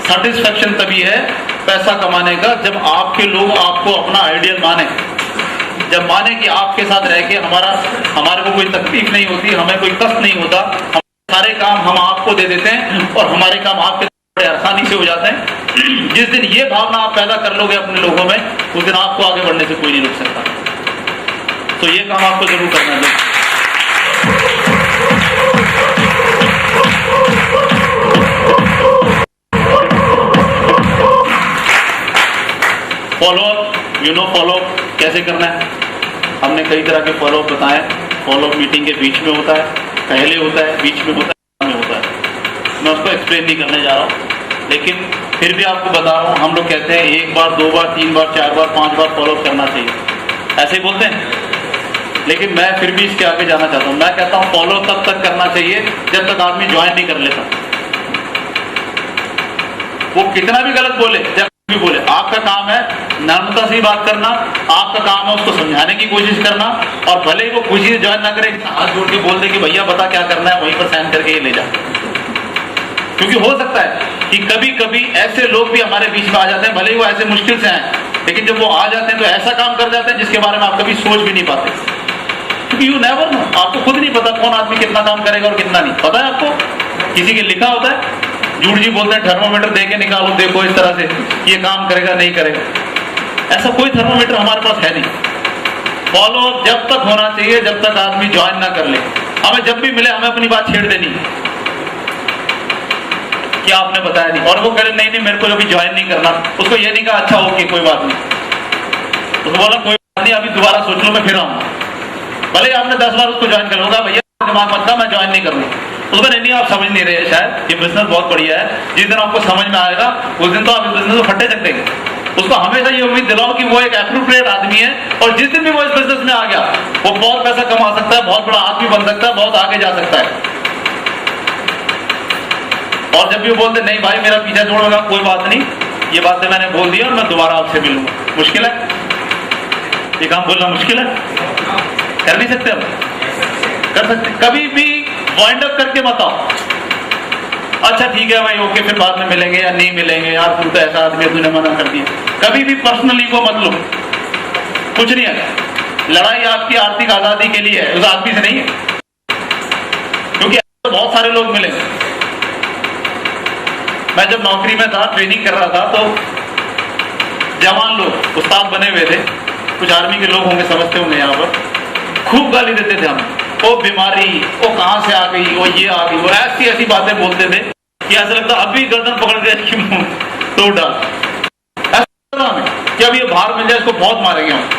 Satisfaction तभी है पैसा कमाने का जब आपके लोग आपको अपना आइडियल माने, जब माने कि आपके साथ रह के हमारे को कोई तकलीफ नहीं होती, हमें कोई कष्ट नहीं होता, सारे काम हम आपको दे देते हैं और हमारे काम आपके बड़े आसानी से हो जाते हैं। जिस दिन ये भावना आप पैदा कर लोगे अपने लोगों में, उस दिन आपको आगे बढ़ने से कोई नहीं रोक सकता। तो ये काम आपको जरूर करना है। फॉलोअप, फॉलोअप कैसे करना है, हमने कई तरह के फॉलोअप बताए। फॉलोअप मीटिंग के बीच में होता है, पहले होता है, बीच में होता है, में होता है। मैं उसको एक्सप्लेन नहीं करने जा रहा हूँ, लेकिन फिर भी आपको बता रहा हूँ। हम लोग कहते हैं 1 बार, 2 बार, 3 बार, 4 बार, 5 बार फॉलोअप करना चाहिए, ऐसे ही बोलते हैं। लेकिन मैं फिर भी इसके आगे जाना चाहता हूँ। मैं कहता हूँ फॉलोअप तब तक करना चाहिए जब तक आदमी ज्वाइन नहीं कर लेता। वो कितना भी गलत बोले, जब भी बोले, आपका काम है नम्रता से बात करना, आपका काम है उसको समझाने की कोशिश करना। और भले ही वो खुशी से ज्वाइन ना करे, हाथ जोड़ के बोल दे कि भैया बता क्या करना है, वहीं पर साइन करके ये ले जा। क्योंकि हो सकता है कि कभी कभी ऐसे लोग भी हमारे बीच में आ जाते हैं, भले ही वो ऐसे मुश्किल से आए, लेकिन जब वो आ जाते हैं तो ऐसा काम कर जाते हैं जिसके बारे में आप कभी सोच भी नहीं पाते। क्योंकि यू नेवर नो, आपको खुद नहीं पता कौन आदमी कितना काम करेगा और कितना नहीं। पता है आपको, किसी के लिखा होता है, जूड़ जी बोलते हैं थर्मोमीटर दे के निकालो, देखो इस तरह से ये काम करेगा नहीं करेगा। ऐसा कोई थर्मोमीटर हमारे पास है नहीं। फॉलोअप जब तक होना चाहिए जब तक आदमी ज्वाइन ना कर ले। हमें जब भी मिले हमें अपनी बात छेड़ देनी कि आपने बताया नहीं, और वो कहे नहीं मेरे को अभी ज्वाइन नहीं करना। उसको ये नहीं कहा अच्छा ओके कोई बात नहीं, उसको बोला कोई बात नहीं अभी दोबारा सोच लो, मैं फिर आऊंगा। भले आपने 10 बार उसको ज्वाइन कर लूंगा, भैया दिमाग मत था मैं ज्वाइन नहीं करूंगा। उसको नहीं आप समझ नहीं रहे, शायद ये बिजनेस बहुत बढ़िया है, जिस दिन आपको समझ में आएगा उस दिन तो आप इस बिजनेस में फट्टे चकतेंगे। उसको हमेशा ये उम्मीद दिलाओ कि वो एक एप्रोप्रिएट आदमी है, और जिस दिन भी वो इस बिजनेस में आ गया वो बहुत पैसा कमा सकता है, बहुत बड़ा आदमी बन सकता है, बहुत आगे जा सकता है। और जब भी वो बोलते नहीं भाई मेरा पीछा छोड़ोगा, कोई बात नहीं, ये बातें मैंने बोल दी और मैं दोबारा आपसे मिलूंगा। मुश्किल है ये काम बोलना, मुश्किल है, कर नहीं सकते हम, कर सकते। कभी भी वाइंड अप करके मत आओ, अच्छा ठीक है भाई ओके फिर बाद में मिलेंगे या नहीं मिलेंगे, यार तू तो ऐसा आदमी तूने मना कर दिया। कभी भी पर्सनली को मत लो, कुछ नहीं है। लड़ाई आपकी आर्थिक आजादी के लिए है, उस आदमी से नहीं है। क्योंकि तो बहुत सारे लोग मिले। मैं जब नौकरी में था, ट्रेनिंग कर रहा था, तो जवान लोग उस्ताद बने हुए थे, कुछ आर्मी के लोग होंगे समझते होंगे, यहाँ पर खूब गाली देते थे हमें। वो बीमारी, वो कहां से आ गई, वो ये आ गई, वो ऐसी ऐसी बातें बोलते थे कि ऐसा लगता अभी गर्दन पकड़ के तोड़ डाल, ऐसा कि अब ये बाहर मिल जाए इसको बहुत मारेंगे हम।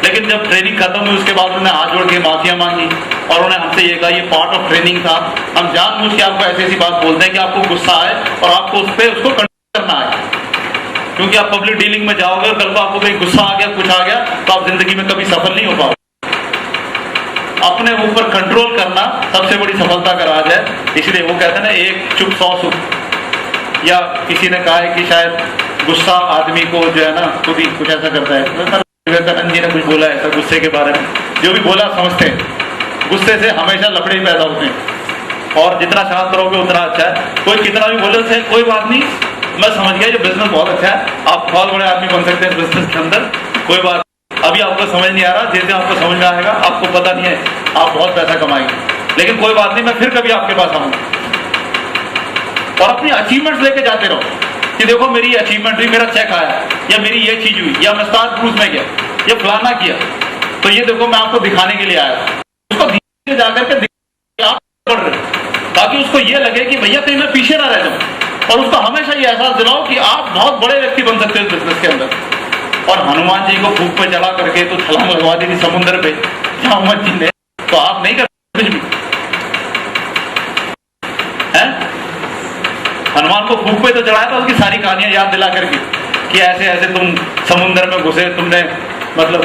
लेकिन जब ट्रेनिंग खत्म हुई उसके बाद उन्होंने हाथ जोड़ के माफिया मांगी और उन्होंने हमसे ये कहा ये पार्ट ऑफ ट्रेनिंग था, हम जानबूझ के आपको ऐसी ऐसी बात बोलते हैं कि आपको गुस्सा आए और आपको उस पर उसको कंट्रोल करना है। क्योंकि आप पब्लिक डीलिंग में जाओगे और कल को आपको कहीं गुस्सा आ गया, कुछ आ गया, तो आप जिंदगी में कभी सफल नहीं हो पाओगे। अपने ऊपर कंट्रोल करना सबसे बड़ी सफलता का राज है। इसलिए वो कहते हैं ना एक चुप 100 सुख, या किसी ने कहा है कि शायद गुस्सा आदमी को जो है ना खुद ही कुछ ऐसा करता है। विवेकानंद जी ने कुछ बोला ऐसा गुस्से के बारे में, जो भी बोला समझते हैं, गुस्से से हमेशा लफड़े पैदा होते हैं और जितना शांत रहोगे उतना अच्छा है। कोई कितना भी बोले उसे कोई बात नहीं, मैं समझ गया ये बिजनेस बहुत अच्छा है, आप बहुत बड़े आदमी बन सकते हैं बिजनेस के अंदर, कोई बात अभी आपको समझ नहीं आ रहा, जैसे आपको समझ में आएगा, आपको पता नहीं है आप बहुत पैसा कमाएंगे, लेकिन कोई बात नहीं, मैं फिर कभी आपके पास आऊंगा। और अपनी अचीवमेंट्स लेके जाते रहो कि देखो मेरी अचीवमेंट हुई, मेरा चेक आया, या मेरी ये चीज हुई, या मैं स्टार क्रूज में गया, ये फलाना किया, तो ये देखो मैं आपको दिखाने के लिए आया। उसको धीरे जाकर के आप बढ़ रहे, ताकि उसको ये लगे कि भैया कहीं मैं पीछे ना रह जाऊं। और उसको हमेशा ये एहसास दिलाओ कि आप बहुत बड़े व्यक्ति बन सकते हैं बिजनेस के अंदर। और हनुमान जी को फूक पे चढ़ा करके तो छलांग लगवा दी थी समुद्र पे, जहां मत जी ने, तो आप नहीं कर कुछ भी है। हनुमान को फूक पे तो चढ़ाया था, उसकी सारी कहानियां याद दिला करके कि ऐसे ऐसे तुम समुद्र में घुसे, तुमने मतलब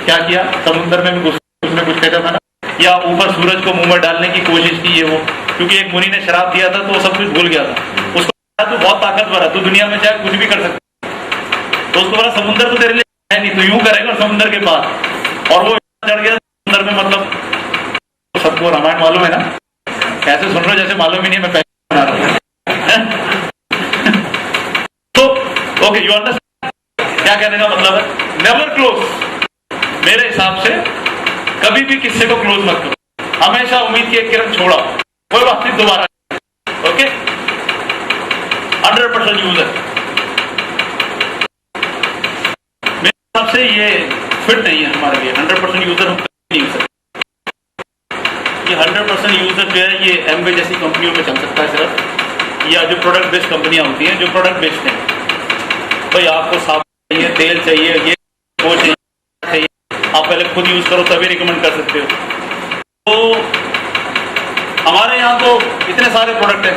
क्या किया, समुद्र में भी घुसे, उसने कुछ कहता था ना, या ऊपर सूरज को मुंह में डालने की कोशिश की है वो, क्योंकि एक मुनि ने शराब दिया था तो वो सब कुछ भूल गया था। उसको तू बहुत ताकतवर है, तू दुनिया में चाहे कुछ भी कर सकता, तो उसको बोला समुद्र तो तेरे लिए है नहीं, तो यूं करेगा समुद्र के पास, और वो चढ़ गया समुद्र में। मतलब सबको रामायण मालूम है ना, कैसे सुन रहे हो जैसे मालूम ही नहीं, मैं पहले बना रहा हूँ। ओके, यू अंडरस्टैंड क्या कहने का मतलब है? Never close. मेरे हिसाब से कभी भी किसी को क्लोज मत करो, हमेशा उम्मीद की एक किरण छोड़ा, कोई बात नहीं, दोबारा। Okay, 100% user. मेरे हिसाब से ये फिट नहीं है हमारे लिए। 100% यूजर हम नहीं हो सकते। ये 100% यूजर जो है ये एमवे जैसी कंपनियों में चल सकता है सिर्फ, या जो प्रोडक्ट बेस्ड कंपनियां होती हैं, जो प्रोडक्ट बेस्ड हैं। भाई आपको साबुन चाहिए, तेल चाहिए, ये वो चाहिए, आप पहले खुद यूज करो तभी रिकमेंड कर सकते हो। तो हमारे यहाँ तो इतने सारे प्रोडक्ट हैं,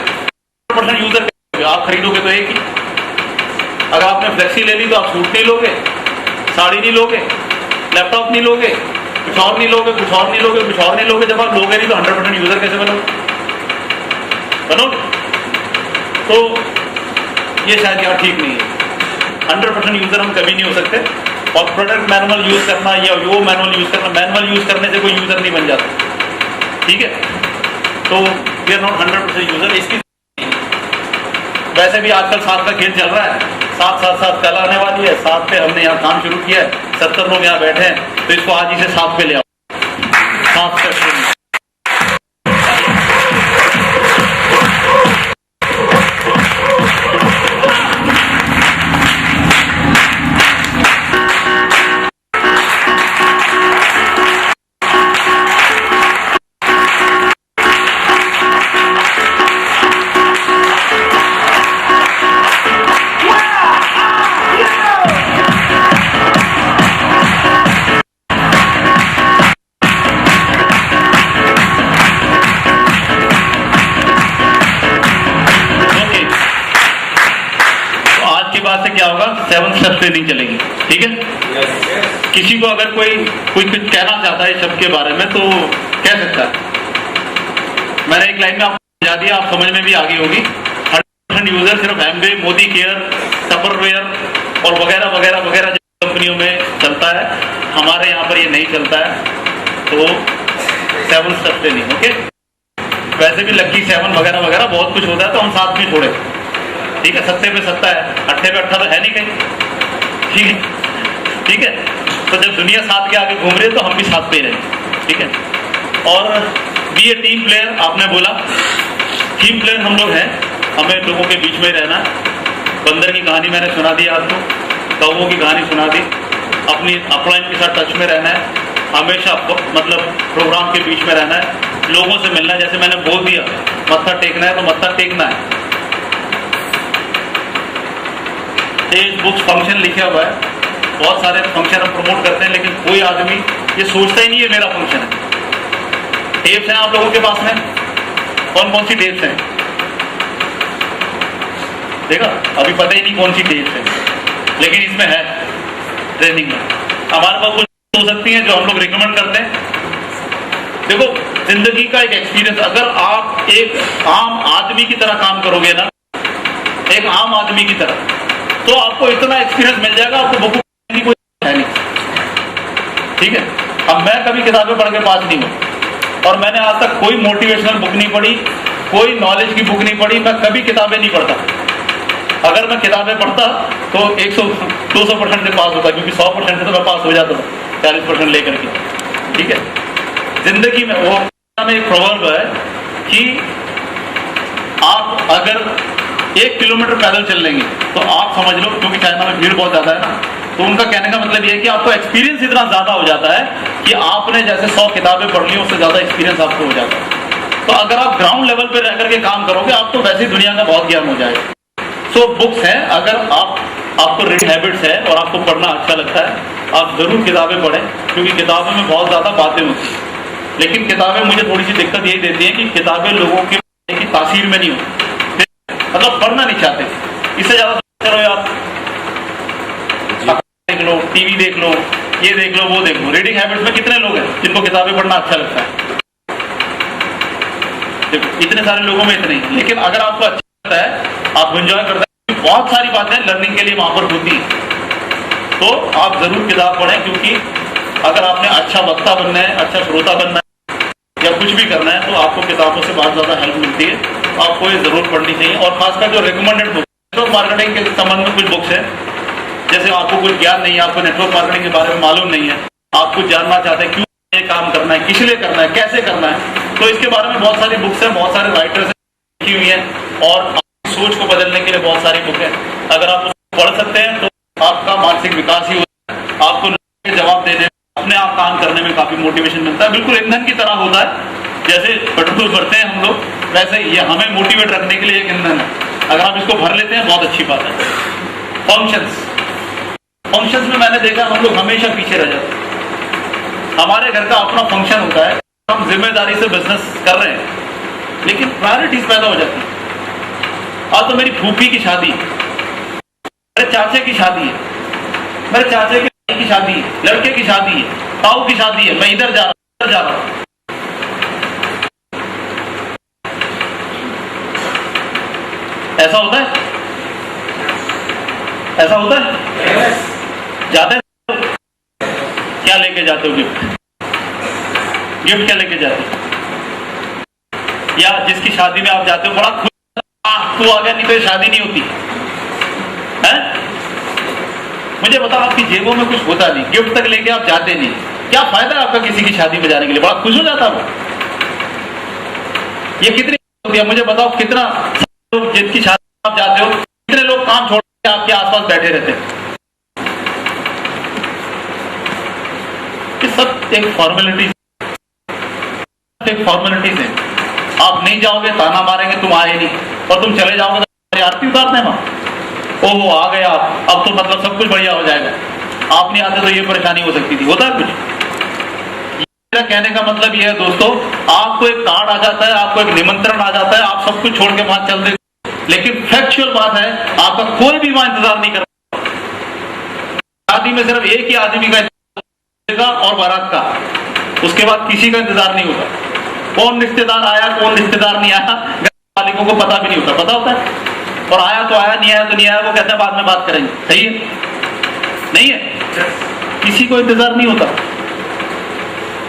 100% यूजर आप खरीदोगे तो एक ही। अगर आपने फ्लेक्सी ले ली तो आप सूट नहीं लोगे, साड़ी नहीं लोगे, लैपटॉप नहीं लोगे, कुछ और नहीं लोगे, कुछ और नहीं लोगे, कुछ और नहीं लोगे। जब आप लोगे नहीं तो 100% यूजर कैसे बनोगे? तो ये शायद यहाँ ठीक नहीं है। 100% यूजर हम कभी नहीं हो सकते। और प्रोडक्ट मैनुअल यूज करना या वो मैनुअल यूज करना, मैनुअल यूज करने से कोई यूजर नहीं बन जाता, ठीक है? तो वी आर नॉट 100% यूजर। इसकी वैसे भी आजकल 7 का खेल चल रहा है, 7 कल आने वाली है, 7 पे हमने यहाँ काम शुरू किया है, 70 लोग यहाँ बैठे हैं, तो इसको आज ही से 7 पे ले आओ, 7 से शुरू। क्या होगा? 7 स्टेप ट्रेनिंग चलेगी, ठीक है? किसी को अगर कोई कुछ कहना चाहता है शब्द के बारे में तो कह सकता है। मैंने एक लाइन में आपको समझा दिया, आप समझ में भी आ गई होगी। 100% यूजर सिर्फ एमवे, मोदी केयर, टपरवेयर और वगैरह वगैरह वगैरह कंपनियों में चलता है, हमारे यहाँ पर ये नहीं चलता है। तो 7 स्टेप ट्रेनिंग, ओके? वैसे भी लक्की 7 वगैरह वगैरह बहुत कुछ होता है, तो हम साथ में छोड़े, ठीक है? 7 पे 7 है, 8 पे 8 तो है नहीं कहीं, ठीक है? ठीक है, तो जब दुनिया साथ के आगे घूम रही है तो हम भी साथ पे रहे, ठीक है? और बी ए टीम प्लेयर, आपने बोला टीम प्लेयर हम लोग हैं, हमें लोगों के बीच में रहना। बंदर की कहानी मैंने सुना दी आपको, कौवों की कहानी सुना दी। अपनी अपलाइन के साथ टच में रहना है, हमेशा मतलब प्रोग्राम के बीच में रहना है, लोगों से मिलना है। जैसे मैंने बोल दिया मत्था टेकना है तो मत्था टेकना है। तेज बुक्स फंक्शन लिखा हुआ है, बहुत सारे फंक्शन हम प्रमोट करते हैं, लेकिन कोई आदमी ये सोचता ही नहीं है मेरा फंक्शन है। टेप्स हैं आप लोगों के पास में? कौन कौन सी टेप्स हैं? देखा, अभी पता ही नहीं कौन सी टेप्स है, लेकिन इसमें है ट्रेनिंग में। हमारे पास कुछ हो सकती है जो हम लोग रिकमेंड करते हैं। देखो, जिंदगी का एक एक्सपीरियंस, अगर आप एक आम आदमी की तरह काम करोगे ना, एक आम आदमी की तरह, तो आपको इतना एक्सपीरियंस मिल जाएगा, आपको बुक की कोई है नहीं, ठीक है? अब मैं कभी किताबें पढ़ के पास नहीं हूँ, और मैंने आज तक कोई मोटिवेशनल बुक नहीं पढ़ी, कोई नॉलेज की बुक नहीं पढ़ी, मैं कभी किताबें नहीं पढ़ता। अगर मैं किताबें पढ़ता तो 100-200% से पास होता, क्योंकि 100% से तो मैं पास हो जाता हूँ 40% लेकर के, ठीक है? जिंदगी में वो एक प्रोवर्ब है कि आप अगर 1 किलोमीटर पैदल चल लेंगे तो आप समझ लो, क्योंकि चाइना में भीड़ बहुत ज्यादा है ना, तो उनका कहने का मतलब ये है कि आपको एक्सपीरियंस इतना ज्यादा हो जाता है कि आपने जैसे 100 किताबें पढ़ ली, उससे ज्यादा एक्सपीरियंस आपको हो जाता है। तो अगर आप ग्राउंड लेवल पे रह करके काम करोगे, आपको वैसे ही दुनिया का बहुत ज्ञान हो जाएगा। सो बुक्स हैं, अगर आपको रीडिंग हैबिट्स है और आपको पढ़ना अच्छा लगता है, आप जरूर किताबें पढ़ें, क्योंकि किताबों में बहुत ज्यादा बातें होती हैं। लेकिन किताबें मुझे थोड़ी सी दिक्कत यही देती है कि किताबें लोगों की तासीर में नहीं होती, मतलब पढ़ना नहीं चाहते। इससे ज्यादा चलो यार देख लो, टीवी देख लो, ये देख लो, वो देख लो। रीडिंग हैबिट्स में कितने लोग हैं जिनको किताबें पढ़ना अच्छा लगता है? देखो, इतने सारे लोगों में इतने ही। लेकिन अगर आपको अच्छा लगता है, आप एंजॉय करते हैं, बहुत सारी बातें लर्निंग के लिए वहां पर होती है, तो आप जरूर किताब पढ़ें। क्योंकि अगर आपने अच्छा वक्ता बनना है, अच्छा श्रोता बनना है, या कुछ भी करना है, तो आपको किताबों से बहुत ज्यादा हेल्प मिलती है। आपको ये जरूर पढ़नी चाहिए। और खासकर जो रिकमेंडेड बुक, मार्केटिंग के संबंध में कुछ बुक्स है जैसे आपको कुछ ज्ञान नहीं है, आपको नेटवर्क मार्केटिंग के बारे में मालूम नहीं है, आप कुछ जानना चाहते हैं क्यों ये काम करना है, किस लिए करना है, कैसे करना है, तो इसके बारे में बहुत सारी बुक्स हैं, बहुत सारे राइटर्स लिखी हुई हैं और आपकी सोच को बदलने के लिए बहुत सारी बुक है। अगर आप उसको पढ़ सकते हैं तो आपका मानसिक विकास ही होता है, आपको जवाब देने, अपने आप काम करने में काफी मोटिवेशन मिलता है। बिल्कुल ईंधन की तरह होता है, जैसे पेट्रोल भरते हैं हम लोग, वैसे ये हमें मोटिवेट रखने के लिए एक ईंधन है। अगर आप इसको भर लेते हैं बहुत अच्छी बात है। फंक्शंस में मैंने देखा हम लोग हमेशा पीछे रह जाते हैं। हमारे घर का अपना फंक्शन होता है, हम जिम्मेदारी से बिजनेस कर रहे हैं, लेकिन प्रायोरिटीज पैदा हो जाती है। आज तो मेरी फूफी की शादी, मेरे चाचे की शादी है, मेरे चाचे के भाई की शादी है, लड़के की शादी है, ताऊ की शादी है, मैं इधर जा रहा हूं। ऐसा होता है, ऐसा होता है। जाते हो क्या लेके जाते हो? गिफ्ट क्या लेके जाते हो? या जिसकी शादी में आप जाते हो बड़ा खुश, तू आ गया, नहीं तो शादी नहीं होती है। मुझे बताओ, आपकी जेबों में कुछ होता नहीं, गिफ्ट तक लेके आप जाते नहीं, क्या फायदा आपका किसी की शादी में जाने के लिए? बड़ा खुश हो जाता वो। ये कितनी होती है मुझे बताओ, कितना जिनकी शादी में आप जाते हो, कितने लोग काम छोड़ के आपके आसपास बैठे रहते हैं? सब एक फॉर्मेलिटीज है। आप नहीं जाओगे ताना मारेंगे, तुम आए नहीं, और तुम चले जाओगे तो आरती उतारते हैं वहां, ओ वो आ गया, अब तो मतलब सब कुछ बढ़िया हो जाएगा। आप नहीं आते तो ये परेशानी हो सकती थी। होता है कुछ? मेरा कहने का मतलब यह है दोस्तों, आपको एक कार्ड आ जाता है, आपको एक निमंत्रण आ जाता है, आप सब कुछ छोड़ के वहां चल देते, लेकिन फैक्चुअल बात है आपका कोई भी वहां इंतजार नहीं करता। शादी में सिर्फ एक ही आदमी का और बारात का, उसके बाद किसी का इंतजार नहीं होता। कौन रिश्तेदार आया, कौन रिश्तेदार नहीं आया, घर मालिकों को पता भी नहीं होता। पता होता है, और आया तो आया, नहीं आया तो नहीं आया, वो कहते हैं बाद में बात करेंगे। सही है? नहीं है? किसी को इंतजार नहीं होता।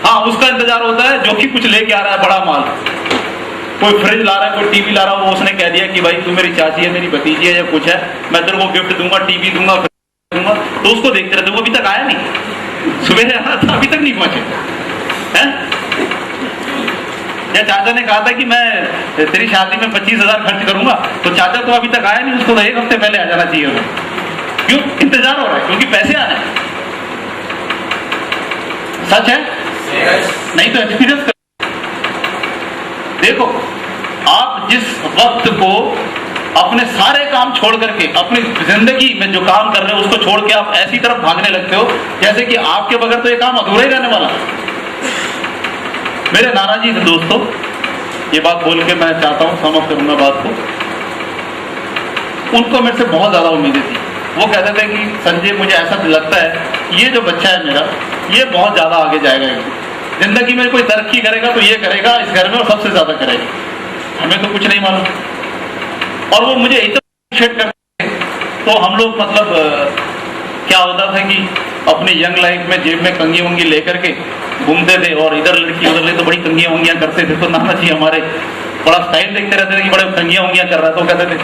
हाँ, उसका इंतजार होता है जो कि कुछ लेके आ रहा है बड़ा माल, कोई फ्रिज ला रहा है, कोई टीवी ला रहा है, वो उसने कह दिया कि भाई तू मेरी चाची है, मेरी भतीजी है या कुछ है, मैं तेरे को गिफ्ट दूंगा, टीवी दूंगा, दूंगा, तो उसको देखते रहते। वो अभी तक आया नहीं, सुबह आना था, अभी तक नहीं पहुंचे हैं। या चाचा ने कहा था कि मैं तेरी शादी में 25,000 खर्च करूंगा, तो चाचा तो अभी तक आया नहीं, उसको तो एक हफ्ते पहले आ जाना चाहिए। वो क्यों इंतजार हो रहा है? क्योंकि पैसे आने। सच है? नहीं तो एक्सपीरियंस कर। देखो, आप जिस वक्त को अपने सारे काम छोड़ करके, अपनी जिंदगी में जो काम कर रहे हो उसको छोड़ के आप ऐसी तरफ भागने लगते हो जैसे कि आपके बगैर तो ये काम अधूरा ही रहने वाला। मेरे नाना जी थे दोस्तों, ये बात बोल के मैं चाहता हूं समाप्त करूंगा बात को। उनको मेरे से बहुत ज्यादा उम्मीदें थी। वो कहते थे कि संजय, मुझे ऐसा लगता है ये जो बच्चा है मेरा, ये बहुत ज्यादा आगे जाएगा, जिंदगी में कोई तरक्की करेगा तो ये करेगा इस घर में, और सबसे ज्यादा करेगा। हमें तो कुछ नहीं मालूम। और वो मुझे इतना अप्रिशिएट करते थे, तो हम लोग मतलब क्या होता था कि अपने यंग लाइफ में जेब में कंगी वंगी लेकर के घूमते थे, और इधर लड़की उधर ले तो बड़ी कंगियां वंगियां करते थे। तो नाना जी हमारे बड़ा स्टाइल देखते रहते थे कि बड़े कंगियां वंगियां कर रहा है, तो कहते थे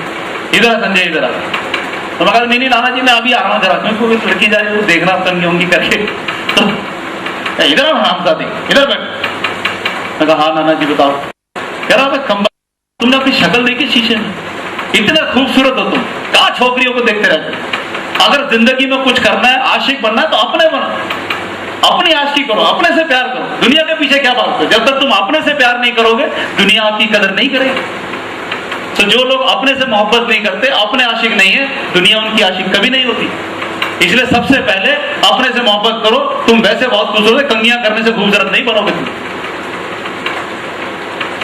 इधर संजय इधर आ। तो मैं कहता नहीं नाना जी मैं अभी आ रहा हूँ जरा, क्योंकि लड़की जा रही है देखना कंगी वंगी करके, तो इधर हम साथी इधर बैठ। मैं कहा हाँ नाना जी बताओ। कह रहा खंबा, तुमने अपनी शक्ल देखी शीशे में, इतना खूबसूरत हो तुम, कहा छोकरियों को देखते रहते। अगर जिंदगी में कुछ करना है, आशिक बनना है, तो अपने बनो, अपनी आशिकी करो, अपने से प्यार करो। दुनिया के पीछे क्या भागते हो? जब तक तुम अपने से प्यार नहीं करोगे, दुनिया आपकी कदर नहीं करेगी। तो जो लोग अपने से मोहब्बत नहीं करते, अपने आशिक नहीं है, दुनिया उनकी आशिक कभी नहीं होती। इसलिए सबसे पहले अपने से मोहब्बत करो। तुम वैसे बहुत खूबसूरत है, कंगियां करने से खूबसूरत नहीं बनोगे तुम।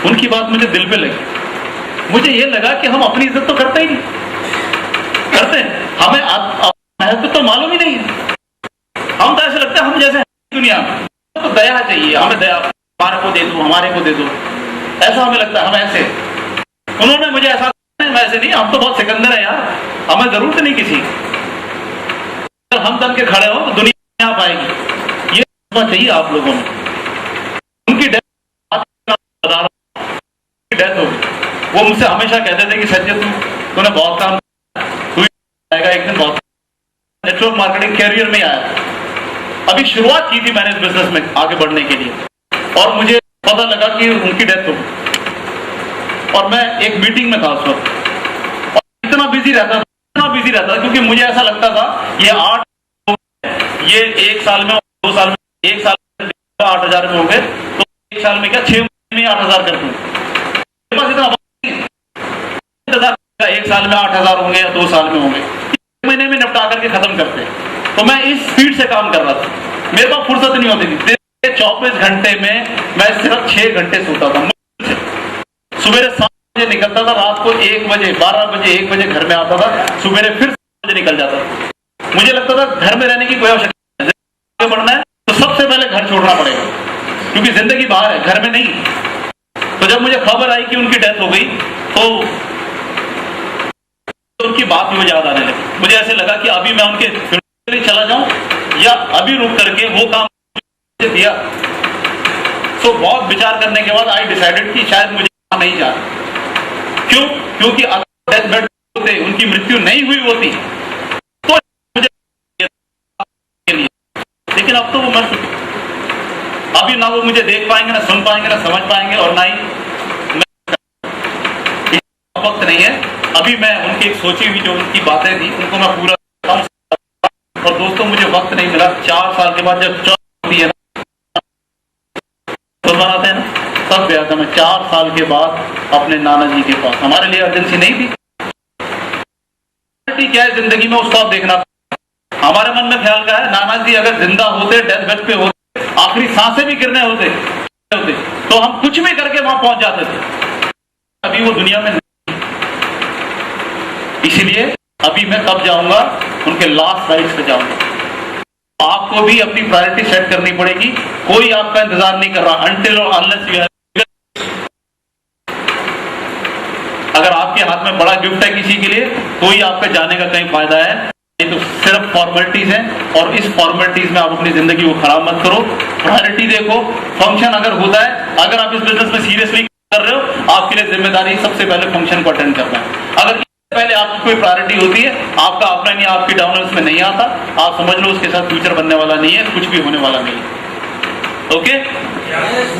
उनकी बात मुझे दिल पे लगी। मुझे ये लगा कि हम अपनी इज्जत तो करते ही नहीं, करते हैं, हमें महत्व तो मालूम ही नहीं है। हम तो ऐसे लगता है हम जैसे दुनिया में तो दया चाहिए, हमें दया, हमारे को दे दो, हमारे को दे दो, ऐसा हमें लगता है। हम ऐसे, उन्होंने मुझे ऐसा, मैं ऐसे नहीं, हम तो बहुत सिकंदर है यार, हमें जरूरत नहीं किसी। अगर हम तब के खड़े हो तो दुनिया आ पाएगी, ये चाहिए आप लोगों में। उनकी डेथ हो गई, वो मुझसे हमेशा कहते थे कि सच्चे तूने बहुत काम, तू आएगा एक दिन बहुत नेटवर्क मार्केटिंग कैरियर में आया था। अभी शुरुआत की थी मैंने इस बिजनेस में आगे बढ़ने के लिए, और मुझे पता लगा कि उनकी डेथ हो गई। और मैं एक मीटिंग में था उस वक्त, और इतना बिजी रहता क्योंकि मुझे ऐसा लगता था ये 1 साल में 2 साल में 1 साल में 8,000 में हो गए, तो 1 साल में क्या 6 महीने में 8,000 कर दूं। मेरे पास इतना 1 साल में 8,000 होंगे या 2 साल में होंगे, 1 महीने में निपटा करके खत्म करते। तो मैं इस स्पीड से काम कर रहा था, मेरे पास फुर्सत नहीं होती थी। 24 घंटे में मैं सिर्फ 6 घंटे सोता था। सुबह 7 बजे निकलता था, रात को 1 बजे 12 बजे 1 बजे घर में आता था, सुबह फिर 7 बजे निकल जाता था। मुझे लगता था घर में रहने की कोई आवश्यकता नहीं, आगे बढ़ना है तो सबसे पहले घर छोड़ना पड़ेगा, क्योंकि जिंदगी बाहर है, घर में नहीं। तो जब मुझे खबर आई कि उनकी डेथ हो गई, तो उनकी बात मुझे याद आने लगी। मुझे ऐसे लगा कि अभी मैं उनके चला जाऊं या अभी रुक करके वो काम दिया। सो बहुत विचार करने के बाद आई डिसाइडेड कि शायद मुझे नहीं जाना। क्यों? क्योंकि अगर डेथ बेड होते, उनकी मृत्यु नहीं हुई होती तो मुझे, लेकिन अब तो वो मर चुके। अभी ना वो मुझे देख पाएंगे, ना सुन पाएंगे, ना समझ पाएंगे, और ना ही वक्त नहीं है। अभी मैं उनकी एक सोची हुई जो उनकी बातें थी उनको मैं पूरा, और दोस्तों मुझे वक्त नहीं मिला। 4 साल के बाद जब होती है ना, तो बनाते हैं ना, तब गया था मैं 4 साल के बाद अपने नाना जी के पास। हमारे लिए अर्जेंसी नहीं थी, क्या है जिंदगी में उसको आप देखना। हमारे मन में ख्याल का है नाना जी अगर जिंदा होते, डेथ बेड पे होते, आखिरी सांसें भी गिरने होते तो हम कुछ भी करके वहां पहुंच जाते थे। अभी वो दुनिया में नहीं, इसीलिए अभी मैं कब जाऊंगा, उनके लास्ट राइट्स पे जाऊंगा। आपको भी अपनी प्रायोरिटी सेट करनी पड़ेगी, कोई आपका इंतजार नहीं कर रहा अनटिल और अनलेस यू। अगर आपके हाथ में बड़ा गिफ्ट है किसी के लिए, कोई आपके जाने का कहीं फायदा है नहीं, तो सिर्फ फॉर्मेलिटीज हैं, और इस फॉर्मेलिटीज में आप अपनी जिंदगी को खराब मत करो। प्रायोरिटी देखो। फंक्शन अगर होता है, अगर आप इस बिजनेस में सीरियसली कर रहे हो, आपके लिए जिम्मेदारी सबसे पहले फंक्शन को अटेंड करना है। अगर पहले आपकी कोई प्रायोरिटी होती है, आपका अपना नहीं, आपकी डाउनर्स में नहीं आता, आप समझ लो उसके साथ फ्यूचर बनने वाला नहीं है, कुछ भी होने वाला नहीं है। Okay,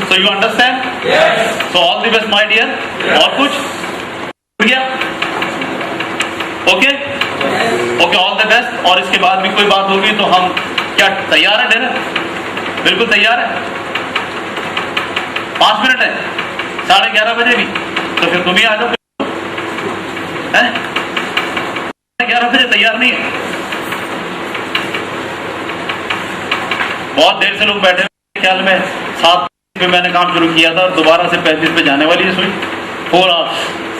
so you understand? So all the best my dear. और कुछ गया? Okay okay, all the best. और इसके बाद भी कोई बात होगी तो हम क्या तैयार है? डिनर बिल्कुल तैयार है। 5 मिनट है, 11:30 बजे भी, तो फिर तुम ही आ जाओ। 11 बजे तैयार नहीं है? बहुत देर से लोग बैठे हुए, ख्याल में 7 पे मैंने काम शुरू किया था, दोबारा से 35 पे जाने वाली है सुई। 4 आवर्स।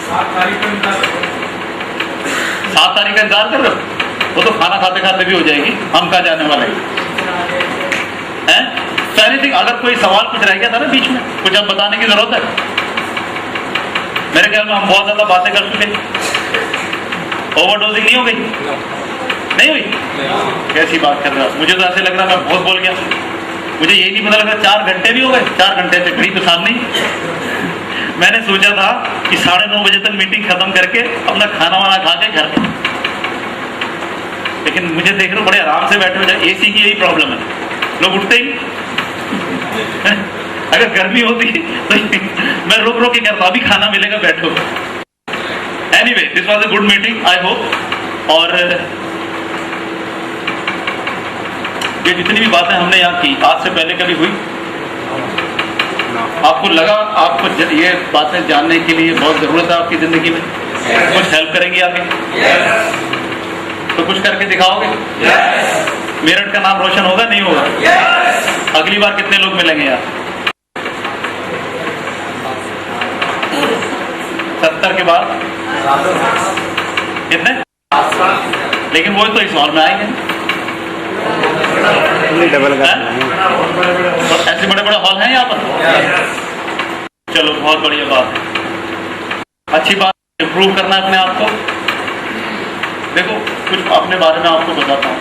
7 तारीख का इंतजार कर रहे हो? वो तो खाना खाते खाते भी हो जाएगी, हम कहाँ जाने वाले हैं? तो एनीथिंग, अगर कोई सवाल कुछ रह गया था ना बीच में, कुछ अब बताने की जरूरत है? मेरे ख्याल में हम बहुत ज्यादा बातें कर चुके। ओवरडोजिंग नहीं हो गई? नहीं हुई? कैसी बात कर रहे हो? मुझे तो ऐसे लग रहा मैं बहुत बोल गया। मुझे यही नहीं पता लग रहा 4 घंटे भी हो गए। 4 घंटे से घड़ी तो सामने ही। मैंने सोचा था कि 9:30 बजे तक मीटिंग खत्म करके अपना खाना वाना खा के घर, लेकिन मुझे देख रहे हो बड़े आराम से बैठे हो जाए। एसी की यही प्रॉब्लम है, लोग उठते ही। अगर गर्मी होती तो मैं रुक रुक के करता, अभी खाना मिलेगा, बैठो। Anyway, this was a good meeting, I hope. और ये जितनी भी बातें हमने यहाँ की, आज से पहले कभी हुई? आपको लगा आपको ये बातें जानने के लिए बहुत जरूरत है आपकी जिंदगी में? कुछ हेल्प करेंगी आगे? तो कुछ करके दिखाओगे? मेरठ का नाम रोशन होगा नहीं होगा? अगली बार कितने लोग मिलेंगे यार? 70 के बाद कितने? लेकिन वो तो इस हॉल में आएंगे, डबल का ऐसे बड़े बड़े हॉल हैं यहाँ पर। चलो बहुत बढ़िया बात है, अच्छी बात। इम्प्रूव करना है अपने आप को। देखो कुछ अपने बारे में आपको बताता हूँ।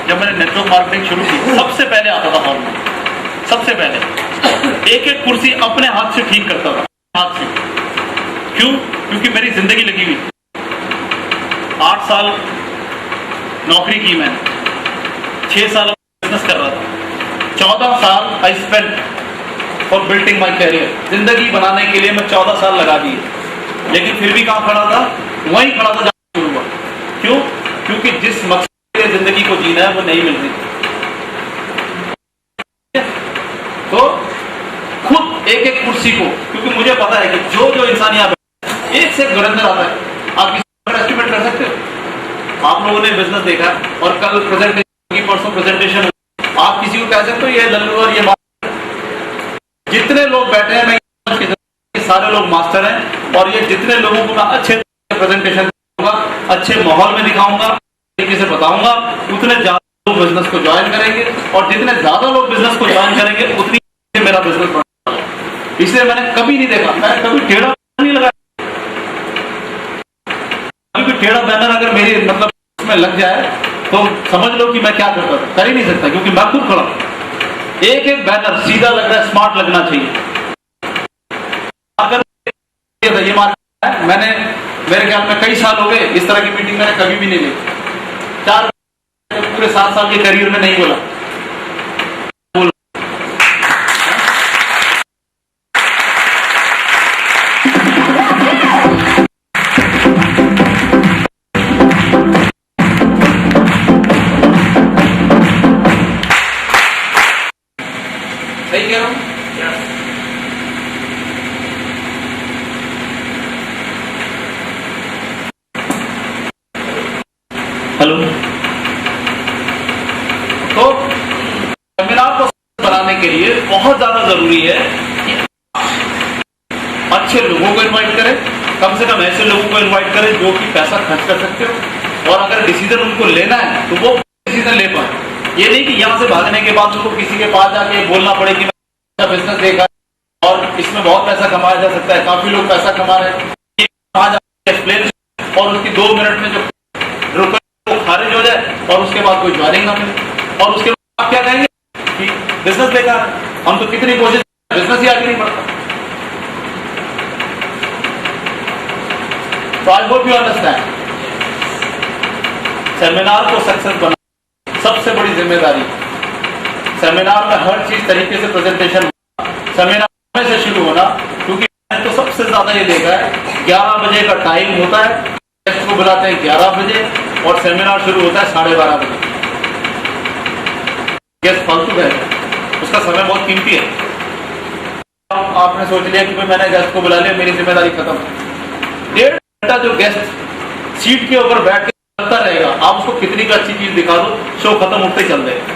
जब मैंने नेटवर्क मार्केटिंग शुरू की, सबसे पहले आता था हॉल में, सबसे पहले एक एक कुर्सी अपने हाथ से ठीक करता था, हाथ से। क्यों? क्योंकि मेरी जिंदगी लगी हुई। 8 साल नौकरी की मैंने, 6 साल बिजनेस कर रहा था, 14 साल I spent for building my career. जिंदगी बनाने के लिए मैं 14 साल लगा दिए, लेकिन फिर भी कहां खड़ा था? वहीं खड़ा था जहां शुरू हुआ। क्यों? क्योंकि जिस मकसद से जिंदगी को जीना है वो नहीं मिल रही। तो खुद एक एक कुर्सी को, क्योंकि मुझे पता है कि जो जो इंसान यहाँ एक से गुरंदर आता है, आप किसी एस्टिमेट कर सकते हो? आप लोगों ने बिजनेस देखा और कल प्रेजेंटेशन, परसों प्रेजेंटेशन, आप किसी को कह सकते हो ये लल्लू और ये मास्टर? जितने लोग बैठे हैं मैं सारे लोग मास्टर हैं, और ये जितने लोगों को मैं अच्छे प्रेजेंटेशन दूंगा, अच्छे माहौल में दिखाऊंगा, तरीके से बताऊंगा, उतने ज्यादा लोग बिजनेस को ज्वाइन करेंगे, और जितने ज्यादा लोग बिजनेस को ज्वाइन करेंगे उतनी मेरा बिजनेस बढ़ेगा। इसलिए मैंने कभी नहीं देखा, मैंने कभी टेढ़ा नहीं लगाया। कभी भी टेढ़ा बैनर अगर मेरी मतलब उसमें लग जाए तो समझ लो कि मैं क्या करता था। कर ही नहीं सकता, क्योंकि मैं खुद खड़ा। एक एक बैनर सीधा लग रहा है, स्मार्ट लगना चाहिए। अगर ये मार्केट है, मैंने मेरे ख्याल में कई साल हो गए इस तरह की मीटिंग मैंने कभी भी नहीं ली। 4 पूरे 7 साल के करियर में नहीं बोला। सही कह रहा हूं? हेलो। तो सेमिनार को बनाने के लिए बहुत ज्यादा जरूरी है कि अच्छे लोगों को इनवाइट करें, कम से कम ऐसे लोगों को इनवाइट करें जो कि पैसा खर्च कर सकते हो, और अगर डिसीजन उनको लेना है तो वो डिसीजन ले पाए। ये नहीं कि यहां से भागने के बाद उनको किसी के पास जाके बोलना पड़े कि मैं बिजनेस देखा और इसमें बहुत पैसा कमाया जा सकता है, काफी लोग पैसा कमा रहे हैं, एक्सप्लेन, और उसकी 2 मिनट में जो रुपए वो खारिज हो जाए और उसके बाद कोई ज्वाइनिंग ना मिले, और उसके बाद आप क्या कहेंगे कि बिजनेस बेकार, हम तो कितनी कोशिश, बिजनेस ही आगे नहीं बढ़ता। तो I hope you understand, seminar को सक्सेस बना सबसे बड़ी जिम्मेदारी। सेमिनार में हर चीज तरीके से प्रेजेंटेशन, सेमिनार में से शुरू होना, क्योंकि मैंने तो सबसे ज्यादा ये देखा है 11 बजे का टाइम होता है, गेस्ट को बुलाते हैं 11 बजे और सेमिनार शुरू होता है 12:30 बजे। गेस्ट फालतू है, उसका समय बहुत कीमती है। आपने सोच लिया कि भाई मैंने गेस्ट को बुला लिया, मेरी जिम्मेदारी खत्म। 1.5 घंटा जो गेस्ट सीट के ऊपर बैठ के चलता रहेगा, आप उसको कितनी भी अच्छी चीज दिखा दो, शो खत्म होते ही चल देगा।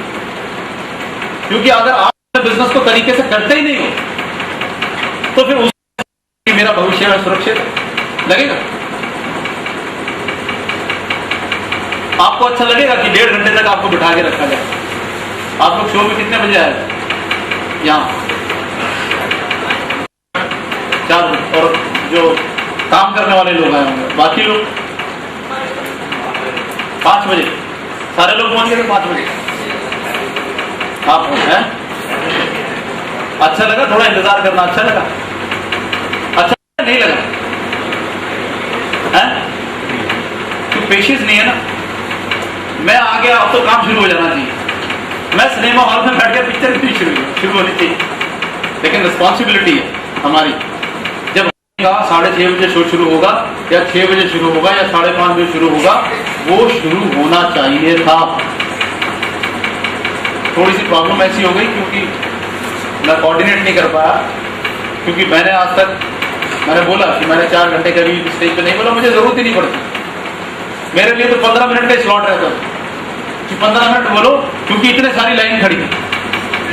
क्योंकि अगर आप बिजनेस को तरीके से करते ही नहीं हो तो फिर उस मेरा भविष्य में सुरक्षित लगेगा। आपको अच्छा लगेगा कि 1.5 घंटे तक आपको बिठा के रखा जाए। आप लोग शो में कितने बजे आए? यहाँ 4, और जो काम करने वाले लोग आए होंगे, बाकी लोग 5 बजे, सारे लोग पहुंच गए 5 बजे। आप हैं? अच्छा लगा? थोड़ा इंतजार करना अच्छा लगा? अच्छा नहीं लगा? हैं? क्यों पेशेंस नहीं है ना? मैं आ गया, अब तो काम शुरू हो जाना चाहिए। मैं सिनेमा हॉल में बैठ के पिक्चर भी शुरू होनी चाहिए, लेकिन रिस्पॉन्सिबिलिटी है हमारी। जब 6:30 बजे शो शुरू होगा, या 6 बजे शुरू होगा, या 5:30 बजे शुरू होगा, वो शुरू होना चाहिए था। थोड़ी सी प्रॉब्लम ऐसी हो गई क्योंकि मैं कोऑर्डिनेट नहीं कर पाया, क्योंकि मैंने आज तक मैंने बोला कि मैंने 4 घंटे कभी स्टेज पे नहीं बोला, मुझे जरूरत ही नहीं पड़ती। मेरे लिए तो 15 मिनट का स्लॉट रहता कि 15 मिनट बोलो, क्योंकि इतने सारी लाइन खड़ी,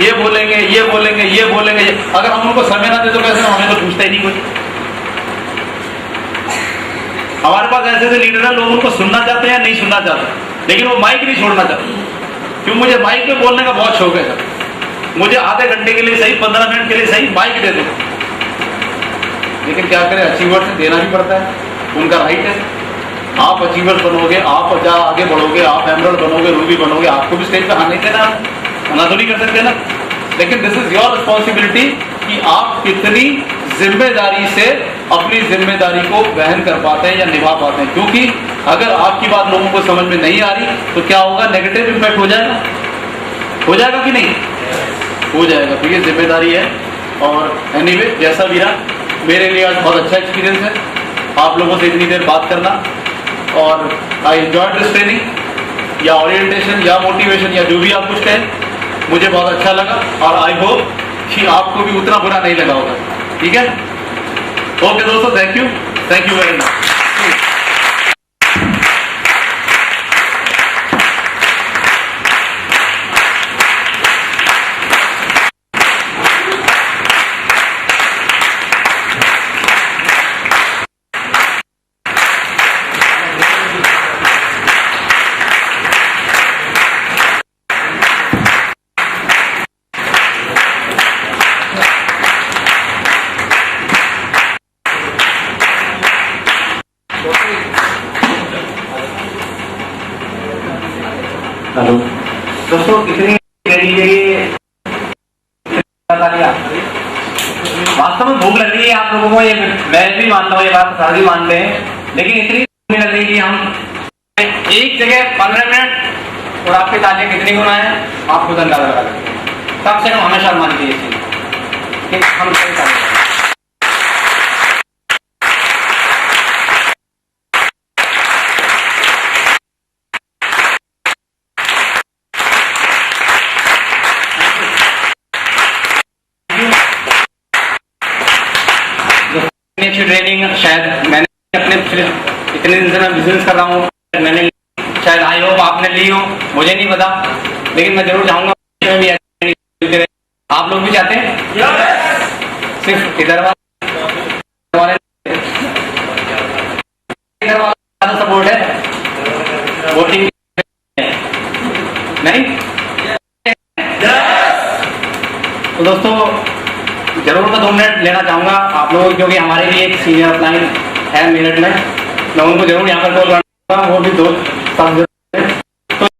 ये बोलेंगे, ये बोलेंगे, ये बोलेंगे। अगर हम उनको समय ना दे तो कैसे? हमें तो पूछता ही नहीं कोई। हमारे पास ऐसे ऐसे लीडर हैं, लोग उनको सुनना चाहते हैं, नहीं सुनना चाहते, लेकिन वो माइक नहीं छोड़ना चाहते। क्यों? मुझे माइक पे बोलने का बहुत शौक है। मुझे आधे घंटे के लिए सही, 15 मिनट के लिए सही माइक दे दो, लेकिन क्या करें, अचीवर से देना भी पड़ता है, उनका राइट है। आप अचीवर बनोगे, आप आगे बढ़ोगे, आप एमरल्ड बनोगे, रूबी बनोगे, आपको भी स्टेज पे आने देना, मना तो नहीं कर सकते ना। लेकिन दिस इज योर रिस्पॉन्सिबिलिटी कि आप कितनी जिम्मेदारी से अपनी जिम्मेदारी को वहन कर पाते हैं या निभा पाते हैं। क्योंकि अगर आपकी बात लोगों को समझ में नहीं आ रही तो क्या होगा? नेगेटिव इम्पैक्ट हो जाएगा। हो जाएगा कि नहीं? हो जाएगा, क्योंकि जिम्मेदारी है। और एनीवे जैसा भी रहा, मेरे लिए आज बहुत अच्छा एक्सपीरियंस है आप लोगों से इतनी देर बात करना। और आई एंजॉयड दिस ट्रेनिंग या ओरिएंटेशन या मोटिवेशन या जो भी आप कुछ कहें, मुझे बहुत अच्छा लगा। और आई होप कि आपको भी उतना बुरा नहीं लगा होगा। ठीक है, ओके दोस्तों, thank you very much. Hello दोस्तों, कितनी देरी के लिए वास्तव में भूख लग रही है आप लोगों को, ये मैं भी मानता हूँ, ये बात सारे मानते हैं, लेकिन इतनी भूख लग रही है कि हम एक जगह 15 मिनट और आपकी तालियां कितनी गुना है आप खुद अंदाजा लगा सकते हैं। कम से कम हमेशा मानती है इस चीज कि हम सही तालियां। ट्रेनिंग शायद मैंने अपने सिर्फ इतने दिन से मैं बिजनेस कर रहा हूँ, मैंने शायद आई होप आपने ली हो, मुझे नहीं पता, लेकिन मैं जरूर चाहूंगा आप लोग भी चाहते हैं। सिर्फ इधर वाले सपोर्ट है, वोटिंग नहीं। तो दोस्तों जरूर मैं 2 मिनट लेना चाहूंगा आप लोगों, क्योंकि हमारे लिए एक सीनियर अपलाइन है मेरठ में, मैं उनको जरूर यहाँ पर कॉल करूँगा, वो भी 2 साल